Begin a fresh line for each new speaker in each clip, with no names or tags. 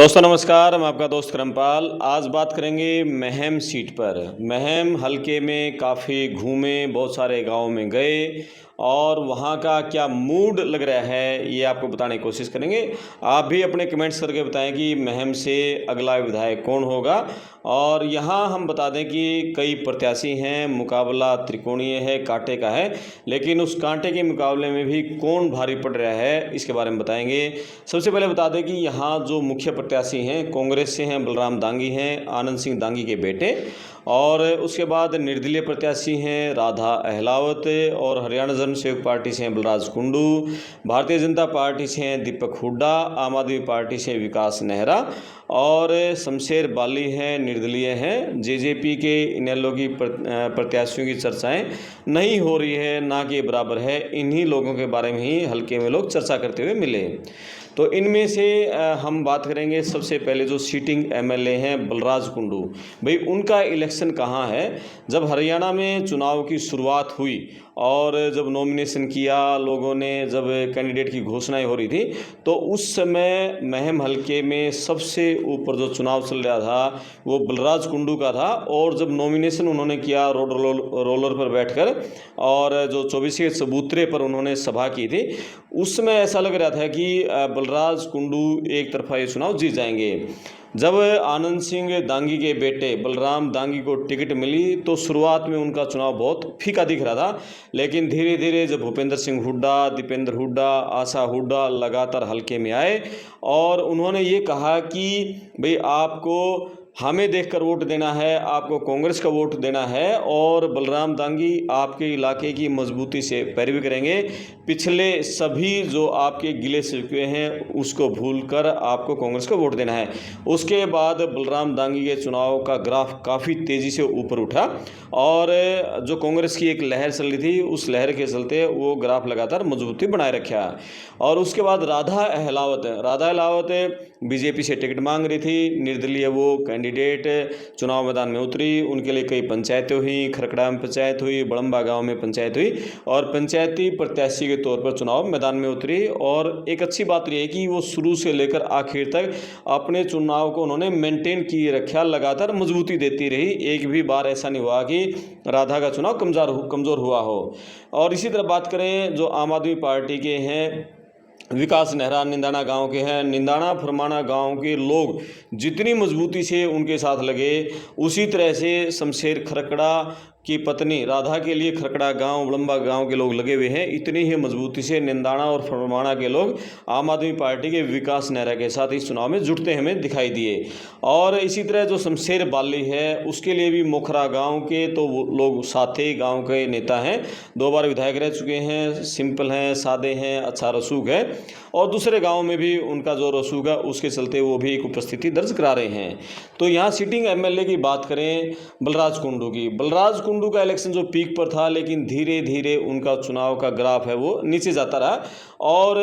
दोस्तों नमस्कार, मैं आपका दोस्त करमपाल। आज बात करेंगे महम सीट पर। महम हलके में काफ़ी घूमे, बहुत सारे गांव में गए और वहां का क्या मूड लग रहा है ये आपको बताने की कोशिश करेंगे। आप भी अपने कमेंट्स करके बताएं कि महम से अगला विधायक कौन होगा। और यहाँ हम बता दें कि कई प्रत्याशी हैं, मुकाबला त्रिकोणीय है, कांटे का है, लेकिन उस कांटे के मुकाबले में भी कौन भारी पड़ रहा है इसके बारे में बताएंगे। सबसे पहले बता दें कि यहाँ जो मुख्य प्रत्याशी हैं कांग्रेस से हैं, बलराम दांगी हैं, आनंद सिंह दांगी के बेटे। और उसके बाद निर्दलीय प्रत्याशी हैं राधा अहलावत, और हरियाणा जन सेवक पार्टी से हैं बलराज कुंडू, भारतीय जनता पार्टी से हैं दीपक हुड्डा, आम आदमी पार्टी से विकास नेहरा, और शमशेर बाली हैं, निर्दलीय हैं। जेजेपी के इनेलो की प्रत्याशियों की चर्चाएं नहीं हो रही है, ना कि बराबर है। इन्हीं लोगों के बारे में ही हल्के में लोग चर्चा करते हुए मिले। तो इनमें से हम बात करेंगे। सबसे पहले जो सीटिंग एमएलए हैं बलराज कुंडू, भाई उनका इलेक्शन कहाँ है। जब हरियाणा में चुनाव की शुरुआत हुई और जब नॉमिनेशन किया लोगों ने, जब कैंडिडेट की घोषणाएं हो रही थी, तो उस समय महम हलके में सबसे ऊपर जो चुनाव चल रहा था वो बलराज कुंडू का था। और जब नॉमिनेशन उन्होंने किया रोड रोलर पर बैठकर, और जो 24 चबूतरे पर उन्होंने सभा की थी, उसमें ऐसा लग रहा था कि बलराज कुंडू एक तरफा ये चुनाव जीत जाएंगे। जब आनंद सिंह दांगी के बेटे बलराम दांगी को टिकट मिली तो शुरुआत में उनका चुनाव बहुत फीका दिख रहा था, लेकिन धीरे धीरे जब भूपेंद्र सिंह हुड्डा, दीपेंद्र हुड्डा, आशा हुड्डा लगातार हलके में आए और उन्होंने ये कहा कि भाई आपको हमें देखकर वोट देना है, आपको कांग्रेस का वोट देना है, और बलराम दांगी आपके इलाके की मजबूती से पैरवी करेंगे। पिछले सभी जो आपके गिले शिकवे हैं उसको भूलकर आपको कांग्रेस को वोट देना है। उसके बाद बलराम दांगी के चुनाव का ग्राफ काफ़ी तेज़ी से ऊपर उठा, और जो कांग्रेस की एक लहर चल रही थी उस लहर के चलते वो ग्राफ लगातार मजबूती बनाए रखा। और उसके बाद राधा अहलावत बीजेपी से टिकट मांग रही थी, निर्दलीय वो कैंडिडेट चुनाव मैदान में उतरी। उनके लिए कई पंचायतें हुई, खरकड़ा में पंचायत हुई, बड़म्बा गांव में पंचायत हुई, और पंचायती प्रत्याशी के तौर पर चुनाव मैदान में उतरी। और एक अच्छी बात यह है कि वो शुरू से लेकर आखिर तक अपने चुनाव को उन्होंने मेंटेन किए रखा, लगातार मजबूती देती रही। एक भी बार ऐसा नहीं हुआ कि राधा का चुनाव कमज़ोर हुआ हो। और इसी तरह बात करें जो आम आदमी पार्टी के हैं, विकास नेहरा निंदाना गांव के हैं। निंदाना फरमाना गांव के लोग जितनी मजबूती से उनके साथ लगे, उसी तरह से शमशेर खरकड़ा की पत्नी राधा के लिए खरकड़ा गांव, बड़म्बा गांव के लोग लगे हुए हैं। इतनी ही मजबूती से निंदाना और फरमाना के लोग आम आदमी पार्टी के विकास नेहरा के साथ इस चुनाव में जुटते हमें दिखाई दिए। और इसी तरह जो शमशेर बाली है उसके लिए भी मोखरा गाँव के तो वो लोग साथी गाँव के नेता हैं, 2 बार विधायक रह चुके हैं, सिंपल हैं, सादे हैं, अच्छा रसूख है। और दूसरे गाँव में भी उनका जो रसूख है उसके चलते वो भी एक उपस्थिति दर्ज करा रहे हैं। तो यहाँ सीटिंग एमएलए की बात करें बलराज कुंडू की, बलराज कुंडू का इलेक्शन जो पीक पर था, लेकिन धीरे धीरे उनका चुनाव का ग्राफ है वो नीचे जाता रहा। और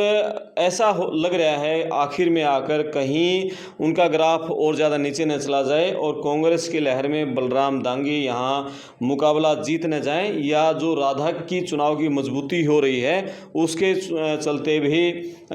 ऐसा लग रहा है आखिर में आकर कहीं उनका ग्राफ और ज़्यादा नीचे न चला जाए और कांग्रेस की लहर में बलराम दांगी यहाँ मुकाबला जीत न जाएं, या जो राधा की चुनाव की मजबूती हो रही है उसके चलते भी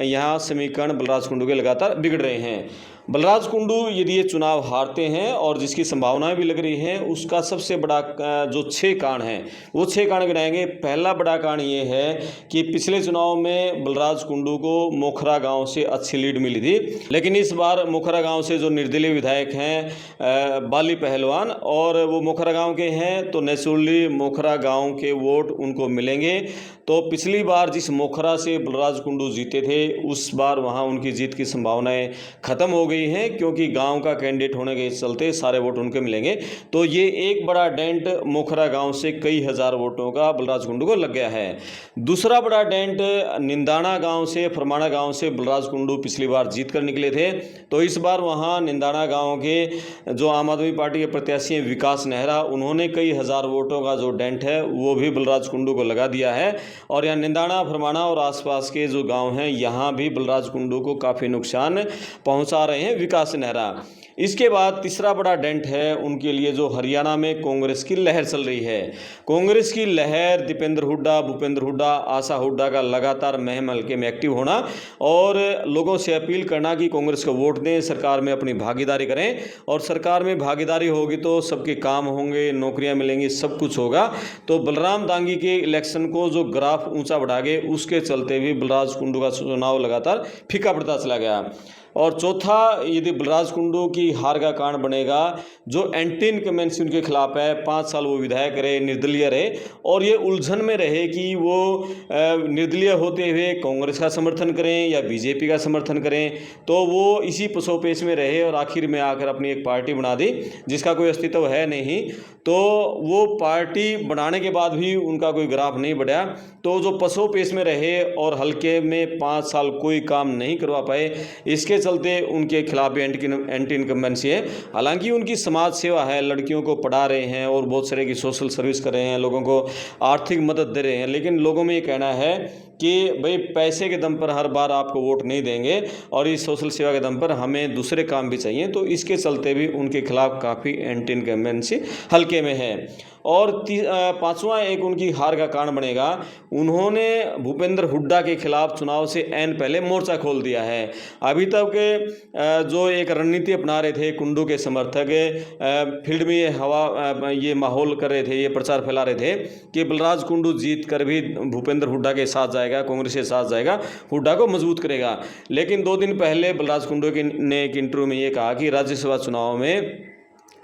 यहाँ समीकरण बलराज कुंडू के लगातार बिगड़ रहे हैं। बलराज कुंडू यदि ये चुनाव हारते हैं, और जिसकी संभावनाएं भी लग रही हैं, उसका सबसे बड़ा जो 6 कारण हैं वो 6 कारण गिनाएंगे। पहला बड़ा कारण ये है कि पिछले चुनाव में बलराज कुंडू को मोखरा गांव से अच्छी लीड मिली थी, लेकिन इस बार मोखरा गांव से जो निर्दलीय विधायक हैं बाली पहलवान, और वो मोखरा गांव के हैं, तो नेचुरली मोखरा गांव के वोट उनको मिलेंगे। तो पिछली बार जिस मोखरा से बलराज कुंडू जीते थे उस बार वहाँ उनकी जीत की संभावनाएं खत्म हो गई हैं, क्योंकि गांव का कैंडिडेट होने के चलते सारे वोट उनके मिलेंगे। तो ये एक बड़ा डेंट मोखरा गांव से कई हज़ार वोटों का बलराज कुंडू को लग गया है। दूसरा बड़ा डेंट निंदाना गांव से, फरमाना गांव से बलराज कुंडू पिछली बार जीत कर निकले थे, तो इस बार वहाँ निंदाना गाँव के जो आम आदमी पार्टी के प्रत्याशी हैं विकास नेहरा, उन्होंने कई हज़ार वोटों का जो डेंट है वो भी बलराज कुंडू को लगा दिया है। और यहाँ निंदाना फरमाना और आसपास के जो गांव हैं यहाँ भी बलराज कुंडू को काफ़ी नुकसान पहुंचा रहे हैं विकास नेहरा। इसके बाद तीसरा बड़ा डेंट है उनके लिए जो हरियाणा में कांग्रेस की लहर चल रही है। कांग्रेस की लहर दीपेंद्र हुड्डा, भूपेंद्र हुड्डा, आशा हुड्डा का लगातार महम हल्के में एक्टिव होना और लोगों से अपील करना कि कांग्रेस को वोट दें, सरकार में अपनी भागीदारी करें, और सरकार में भागीदारी होगी तो सबके काम होंगे, नौकरियां मिलेंगी, सब कुछ होगा। तो बलराम दांगी के इलेक्शन को जो ग्राफ ऊंचा बढ़ा गए, उसके चलते भी बलराज कुंडू का चुनाव लगातार फीका पड़ता चला गया। और चौथा, यदि बलराज कुंडू की हार का कारण बनेगा, जो एंटी इनकम्बेंसी उनके खिलाफ है, 5 साल वो विधायक रहे, निर्दलीय रहे और ये उलझन में रहे कि वो निर्दलीय होते हुए कांग्रेस का समर्थन करें या बीजेपी का समर्थन करें, तो वो इसी पसोपेश में रहे और आखिर में आकर अपनी एक पार्टी बना दी जिसका कोई अस्तित्व है नहीं। तो वो पार्टी बनाने के बाद भी उनका कोई ग्राफ नहीं बढ़ा, तो जो पसोपेश में रहे और हल्के में 5 साल कोई काम नहीं करवा पाए, इसके चलते उनके खिलाफ भी एंटी इनकम्बेंसी है। हालांकि उनकी समाज सेवा है, लड़कियों को पढ़ा रहे हैं और बहुत सारे की सोशल सर्विस कर रहे हैं, लोगों को आर्थिक मदद दे रहे हैं, लेकिन लोगों में ये कहना है कि भाई पैसे के दम पर हर बार आपको वोट नहीं देंगे और इस सोशल सेवा के दम पर हमें दूसरे काम भी चाहिए। तो इसके चलते भी उनके खिलाफ काफ़ी एंटी इनकम्बेंसी हल्के में है। और पांचवा एक उनकी हार का कारण बनेगा, उन्होंने भूपेंद्र हुड्डा के खिलाफ चुनाव से ऐन पहले मोर्चा खोल दिया है। अभी तक जो एक रणनीति अपना रहे थे कुंडू के समर्थक, फील्ड में ये माहौल कर रहे थे, ये प्रचार फैला रहे थे कि बलराज कुंडू जीत कर भी भूपेंद्र हुड्डा के साथ जाएगा, कांग्रेस के साथ जाएगा, हुड्डा को मजबूत करेगा। लेकिन 2 दिन पहले बलराज कुंडू ने एक इंटरव्यू में ये कहा कि राज्यसभा चुनाव में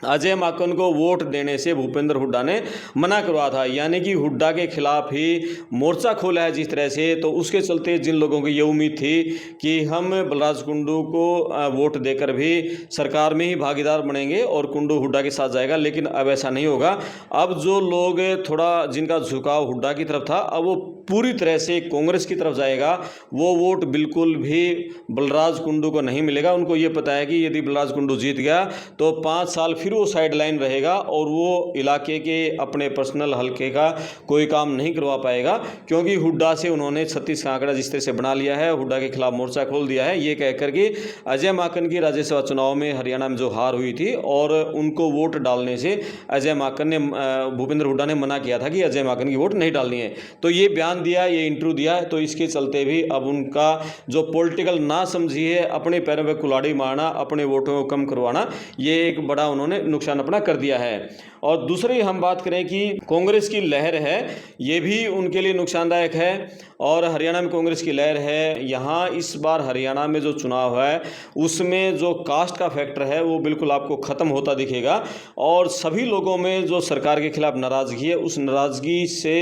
अजय माकन को वोट देने से भूपेंद्र हुड्डा ने मना करवा था, यानी कि हुड्डा के खिलाफ ही मोर्चा खोला है जिस तरह से। तो उसके चलते जिन लोगों की ये उम्मीद थी कि हम बलराज कुंडू को वोट देकर भी सरकार में ही भागीदार बनेंगे और कुंडू हुड्डा के साथ जाएगा, लेकिन अब ऐसा नहीं होगा। अब जो लोग थोड़ा जिनका झुकाव हुड्डा की तरफ था, अब वो पूरी तरह से कांग्रेस की तरफ जाएगा। वो वोट बिल्कुल भी बलराज कुंडू को नहीं मिलेगा। उनको ये पता है कि यदि बलराज कुंडू जीत गया तो 5 साल फिर वो साइड लाइन रहेगा और वो इलाके के अपने पर्सनल हल्के का कोई काम नहीं करवा पाएगा, क्योंकि हुड्डा से उन्होंने 36 का आंकड़ा जिस तरह से बना लिया है, हुड्डा के खिलाफ मोर्चा खोल दिया है। ये कहकर कि अजय माकन की राज्यसभा चुनाव में हरियाणा में जो हार हुई थी और उनको वोट डालने से अजय माकन ने, भूपेंद्र हुड्डा ने मना किया था कि अजय माकन की वोट नहीं डालनी है। तो ये बयान दिया, ये इंटरव्यू दिया, तो इसके चलते भी अब उनका जो पॉलिटिकल ना समझी है, अपने पैरों पर कुल्हाड़ी मारना, अपने वोटों को कम करवाना, ये एक बड़ा उन्होंने नुकसान अपना कर दिया है। और दूसरी हम बात करें कि कांग्रेस की लहर है, ये भी उनके लिए नुकसानदायक है। और हरियाणा में कांग्रेस की लहर है, यहाँ इस बार हरियाणा में जो चुनाव है उसमें जो कास्ट का फैक्टर है वो बिल्कुल आपको ख़त्म होता दिखेगा और सभी लोगों में जो सरकार के खिलाफ नाराज़गी है, उस नाराज़गी से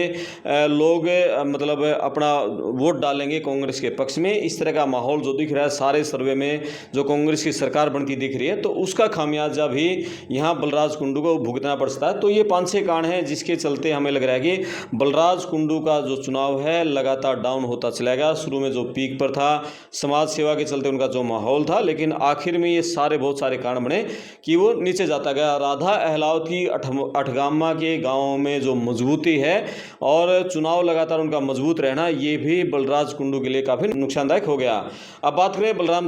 लोग मतलब अपना वोट डालेंगे कांग्रेस के पक्ष में। इस तरह का माहौल जो दिख रहा है सारे सर्वे में, जो कांग्रेस की सरकार बनती दिख रही है, तो उसका खामियाजा भी यहाँ बलराज कुंडू को भुगतना पड़ सकता है। तो ये 5-6 कारण हैं जिसके चलते हमें लग रहा है कि बलराज कुंडू का जो चुनाव है लगातार डाउन होता चलेगा। शुरू में जो पीक पर था, समाज सेवा के चलते उनका जो माहौल था, लेकिन आखिर में ये बहुत सारे कारण बने कि वो नीचे जाता गया। राधा अहलावत की अठगामा के गाँव में जो मजबूती है और चुनाव लगातार उनका मजबूत रहना, ये भी बलराज कुंडू के लिए काफ़ी नुकसानदायक हो गया। अब बात करें बलराम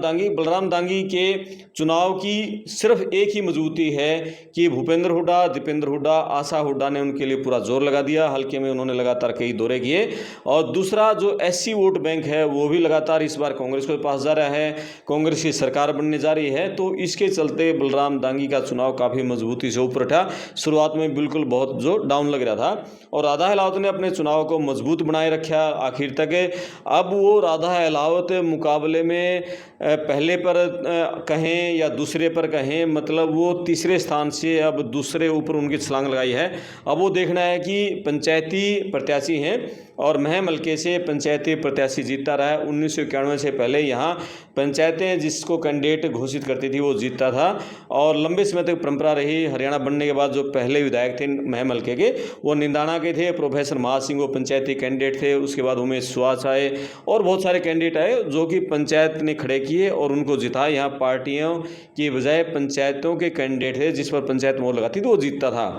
दांगी के चुनाव की सिर्फ एक ही मजबूती है कि भूपेंद्र हुड्डा, दीपेंद्र हुड्डा, आशा हुड्डा ने उनके लिए पूरा जोर लगा दिया। हल्के में उन्होंने लगातार कई दौरे किए। और दूसरा जो एससी वोट बैंक है वो भी लगातार इस बार कांग्रेस के पास जा रहा है, कांग्रेस की सरकार बनने जा रही है। तो इसके चलते बलराम दांगी का चुनाव काफ़ी मजबूती से ऊपर उठा। शुरुआत में बिल्कुल बहुत जो डाउन लग रहा था और राधा अहलावत ने अपने चुनाव को मजबूत बनाए रखा आखिर तक। अब वो राधा अहलावत मुकाबले में पहले पर कहें या दूसरे पर कहें, मतलब वो तीसरे स्थान से अब दूसरे ऊपर उनकी छलांग लगाई है। अब वो देखना है कि पंचायती प्रत्याशी हैं और महम हल्के से पंचायती प्रत्याशी जीतता रहा है। 1991 से पहले यहाँ पंचायतें जिसको कैंडिडेट घोषित करती थी वो जीतता था और लंबे समय तक परंपरा रही। हरियाणा बनने के बाद जो पहले विधायक थे महम हल्के के, वो निंदाना के थे, प्रोफेसर महासिंह वो पंचायती कैंडिडेट थे। उसके बाद उमेश सुहास आए और बहुत सारे कैंडिडेट आए जो कि पंचायत ने खड़े किए और उनको जिताया। यहाँ पार्टियों की बजाय पंचायतों के कैंडिडेट थे जिस पर पंचायत मोहर लगाती थी वो जीतता था।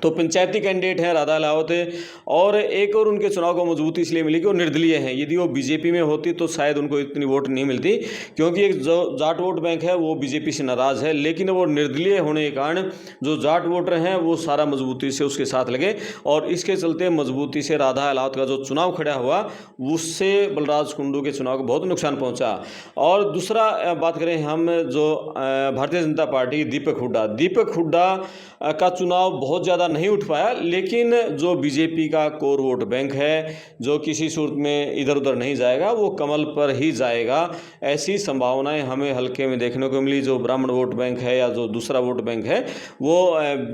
तो पंचायती कैंडिडेट हैं राधा अहलावत, और एक और उनके चुनाव को मजबूती इसलिए मिली कि वो निर्दलीय हैं। यदि वो बीजेपी में होती तो शायद उनको इतनी वोट नहीं मिलती, क्योंकि एक जो जाट वोट बैंक है वो बीजेपी से नाराज़ है, लेकिन वो निर्दलीय होने के कारण जो जाट वोटर हैं वो सारा मजबूती से उसके साथ लगे, और इसके चलते मजबूती से राधा अहलावत का जो चुनाव खड़ा हुआ उससे बलराज कुंडू के चुनाव को बहुत नुकसान पहुँचा। और दूसरा बात करें हम जो भारतीय जनता पार्टी दीपक हुड्डा का चुनाव बहुत ज़्यादा नहीं उठ पाया, लेकिन जो बीजेपी का कोर वोट बैंक है जो किसी सूरत में इधर उधर नहीं जाएगा, वो कमल पर ही जाएगा, ऐसी संभावनाएं हमें हल्के में देखने को मिली। जो ब्राह्मण वोट बैंक है या जो दूसरा वोट बैंक है वो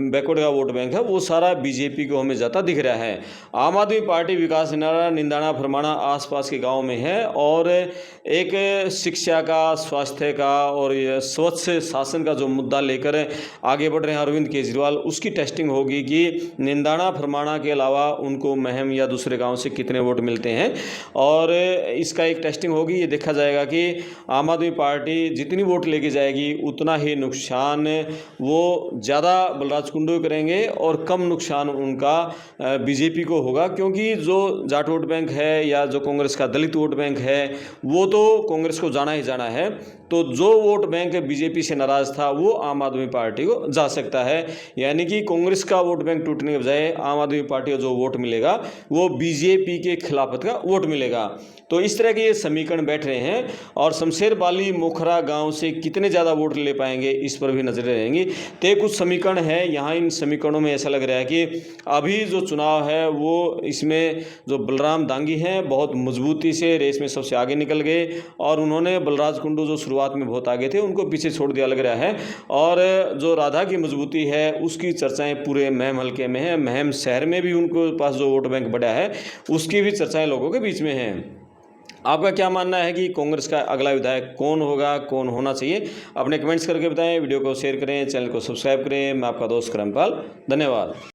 बैकवर्ड का वोट बैंक है, वो सारा बीजेपी को हमें ज़्यादा दिख रहा है। आम आदमी पार्टी विकास निंदाना फरमाना आसपास के गाँव में है, और एक शिक्षा का, स्वास्थ्य का और स्वच्छ शासन का जो मुद्दा लेकर आगे बढ़ रहे हैं अरविंद केजरीवाल, उसकी टेस्टिंग होगी कि निंदाना फरमाना के अलावा उनको महम या दूसरे गांव से कितने वोट मिलते हैं, और इसका एक टेस्टिंग होगी। ये देखा जाएगा कि आम आदमी पार्टी जितनी वोट लेके जाएगी उतना ही नुकसान वो ज़्यादा बलराज कुंडू करेंगे और कम नुकसान उनका बीजेपी को होगा, क्योंकि जो जाट वोट बैंक है या जो कांग्रेस का दलित वोट बैंक है वो तो कांग्रेस को जाना ही जाना है। तो जो वोट बैंक बीजेपी से नाराज़ था वो आम आदमी पार्टी को जा सकता है, यानी कि कांग्रेस का वोट बैंक टूटने के बजाय आम आदमी पार्टी को जो वोट मिलेगा वो बीजेपी के खिलाफत का वोट मिलेगा। तो इस तरह के ये समीकरण बैठ रहे हैं, और शमशेर बाली मोखरा गांव से कितने ज़्यादा वोट ले पाएंगे इस पर भी नजरें रहेंगी। तो कुछ समीकरण है यहाँ, इन समीकरणों में ऐसा लग रहा है कि अभी जो चुनाव है वो इसमें जो बलराम दांगी हैं बहुत मजबूती से रेस में सबसे आगे निकल गए, और उन्होंने बलराज कुंडू जो शुरुआत में बहुत आगे थे उनको पीछे छोड़ दिया लग रहा है। और जो राधा की मजबूती है उसकी चर्चाएं पूरे महम हल्के में है, महम शहर में भी उनको पास जो वोट बैंक बढ़ा है उसकी भी चर्चाएं लोगों के बीच में हैं। आपका क्या मानना है कि कांग्रेस का अगला विधायक कौन होगा, कौन होना चाहिए? अपने कमेंट्स करके बताएं, वीडियो को शेयर करें, चैनल को सब्सक्राइब करें। मैं आपका दोस्त करमपाल, धन्यवाद।